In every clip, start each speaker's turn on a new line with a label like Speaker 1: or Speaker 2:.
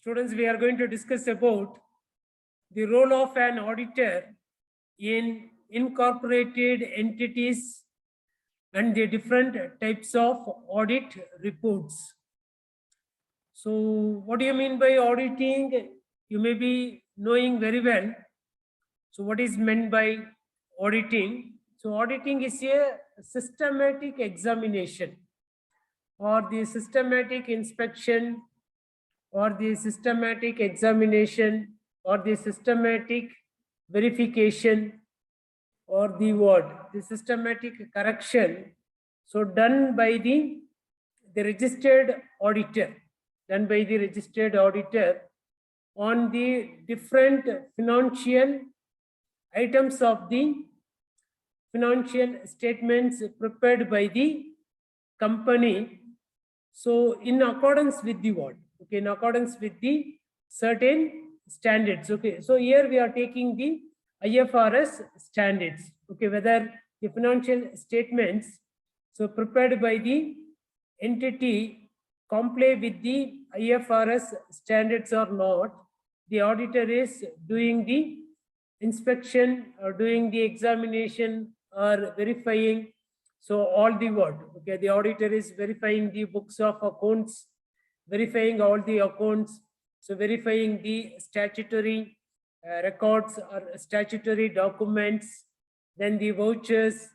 Speaker 1: Students, we are going to discuss about the role of an auditor in incorporated entities and the different types of audit reports. So what do you mean by auditing? You may be knowing very well. So what is meant by auditing? So auditing is a systematic examination or the systematic inspection or the systematic examination or the systematic verification or the what? The systematic correction. So done by the registered auditor, done by the registered auditor on the different financial items of the financial statements prepared by the company. So in accordance with the what? Okay, in accordance with the certain standards. Okay, so here we are taking the IFRS standards. Okay, whether the financial statements so prepared by the entity comply with the IFRS standards or not, the auditor is doing the inspection or doing the examination or verifying. So all the what? Okay, the auditor is verifying the books of accounts, verifying all the accounts, so verifying the statutory records or statutory documents, then the vouchers,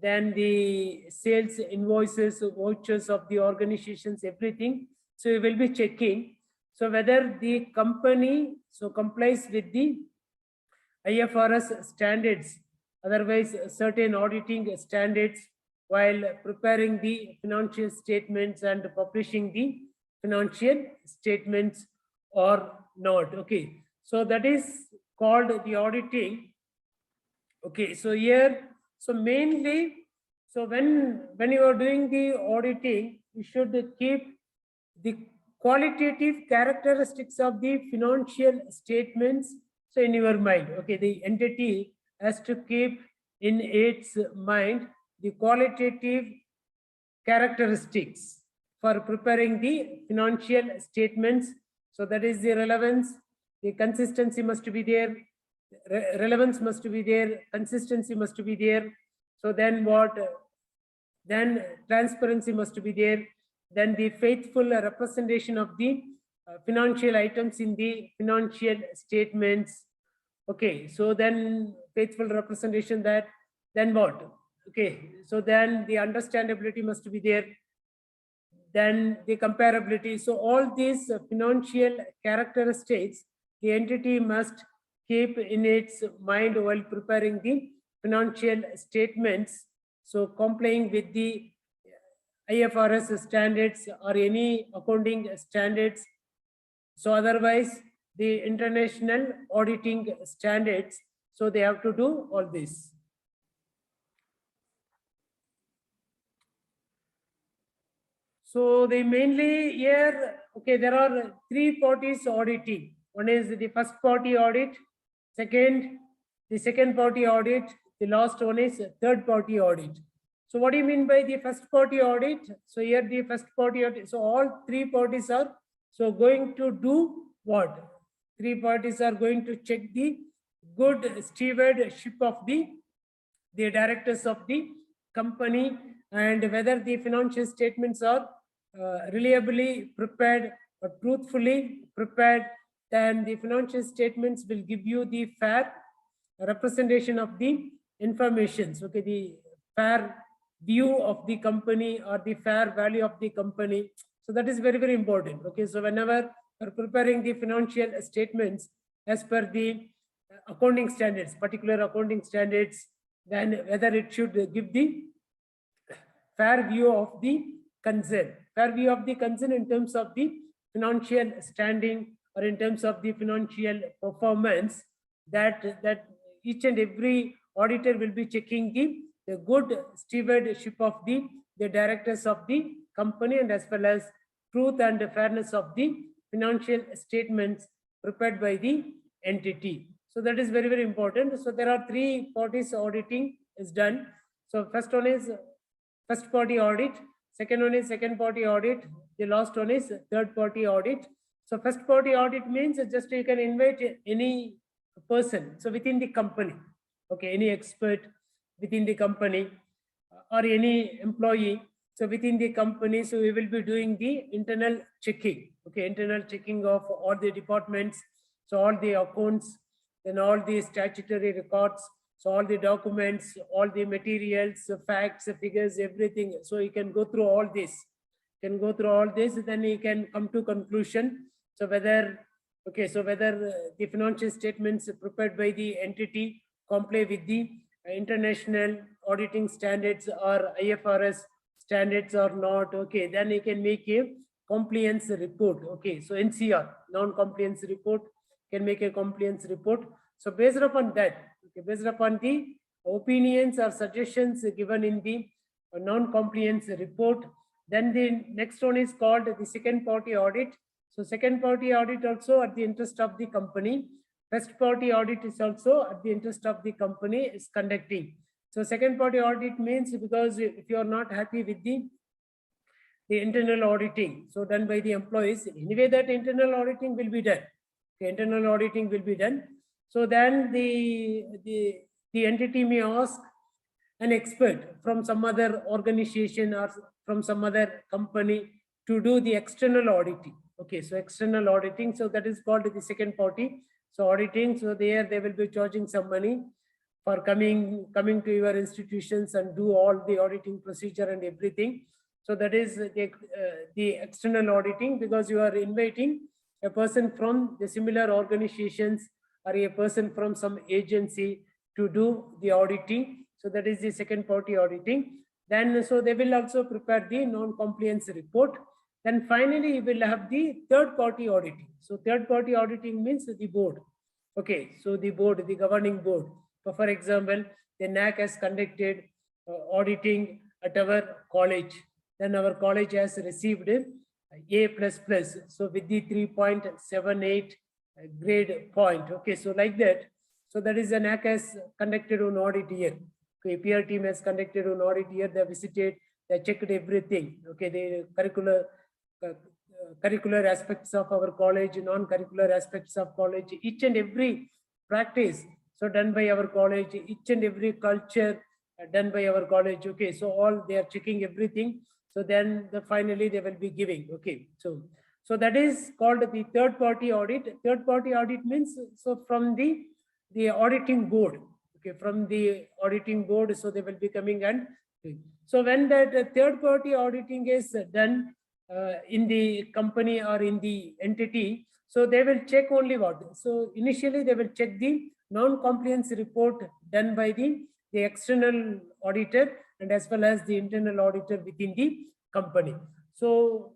Speaker 1: then the sales invoices, vouchers of the organizations, everything. So we will be checking. So whether the company so complies with the IFRS standards, otherwise certain auditing standards while preparing the financial statements and publishing the financial statements or not. Okay, so that is called the auditing. Okay, so here, so mainly, so when you are doing the auditing, you should keep the qualitative characteristics of the financial statements so in your mind. Okay, the entity has to keep in its mind the qualitative characteristics for preparing the financial statements. So that is the relevance, the consistency must be there, relevance must be there, consistency must be there. So then what? Then transparency must be there. Then the faithful representation of the financial items in the financial statements. Okay, so then faithful representation that, then what? Okay, so then the understandability must be there, then the comparability. So all these financial characteristics, the entity must keep in its mind while preparing the financial statements. So complying with the IFRS standards or any accounting standards. So otherwise the international auditing standards. So they have to do all this. So they mainly here, okay, there are three parties auditing. One is the first party audit, second, the second party audit, the last one is third party audit. So what do you mean by the first party audit? So here the first party audit, so all three parties are so going to do what? Three parties are going to check the good stewardship of the directors of the company and whether the financial statements are reliably prepared or truthfully prepared. Then the financial statements will give you the fair representation of the information. Okay, the fair view of the company or the fair value of the company. So that is very, very important. Okay, so whenever you're preparing the financial statements as per the accounting standards, particular accounting standards, then whether it should give the fair view of the concern, fair view of the concern in terms of the financial standing or in terms of the financial performance, that each and every auditor will be checking the good stewardship of the directors of the company and as well as truth and fairness of the financial statements prepared by the entity. So that is very, very important. So there are three parties auditing is done. So first one is first party audit, second one is second party audit, the last one is third party audit. So first party audit means just you can invite any person. So within the company, okay, any expert within the company or any employee. So within the company, so we will be doing the internal checking, okay, internal checking of all the departments. So all the accounts, then all the statutory records, so all the documents, all the materials, facts, figures, everything. So you can go through all this. Can go through all this, then you can come to conclusion. So whether, okay, so whether the financial statements prepared by the entity comply with the international auditing standards or IFRS standards or not, okay, then you can make a compliance report. Okay, so NCR, non-compliance report, can make a compliance report. So based upon that, okay, based upon the opinions or suggestions given in the non-compliance report, then the next one is called the second party audit. So second party audit also at the interest of the company. First party audit is also at the interest of the company is conducting. So second party audit means because if you are not happy with the internal auditing, so done by the employees, anyway that internal auditing will be done. The internal auditing will be done. So then the entity may ask an expert from some other organization or from some other company to do the external auditing. Okay, so external auditing, so that is called the second party. So auditing, so there they will be charging some money for coming to your institutions and do all the auditing procedure and everything. So that is the external auditing, because you are inviting a person from the similar organizations or a person from some agency to do the auditing. So that is the second party auditing. Then so they will also prepare the non-compliance report. Then finally you will have the third party auditing. So third party auditing means the board. Okay, so the board, the governing board. So for example, the NAC has conducted auditing at our college. Then our college has received A++. So with the 3.78 grade point. Okay, so like that. So that is the NAC has conducted an audit here. Okay, PR team has conducted an audit here. They visited, they checked everything. Okay, the curricular aspects of our college, non-curricular aspects of college, each and every practice so done by our college, each and every culture done by our college. Okay, so all they are checking everything. So then finally they will be giving. Okay, so that is called the third party audit. Third party audit means so from the auditing board. Okay, from the auditing board, so they will be coming and so when that third party auditing is done in the company or in the entity, so they will check only what. So initially they will check the non-compliance report done by the external auditor and as well as the internal auditor within the company. So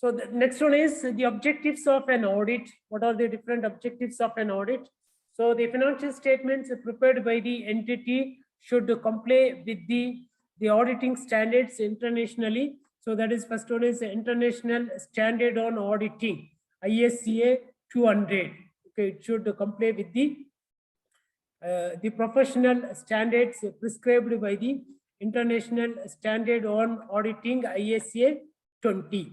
Speaker 1: the next one is the objectives of an audit. What are the different objectives of an audit? So the financial statements prepared by the entity should comply with the auditing standards internationally. So that is first one is International Standard on Auditing, ISCA 200. Okay, it should comply with the professional standards prescribed by the International Standard on Auditing, ISA 20.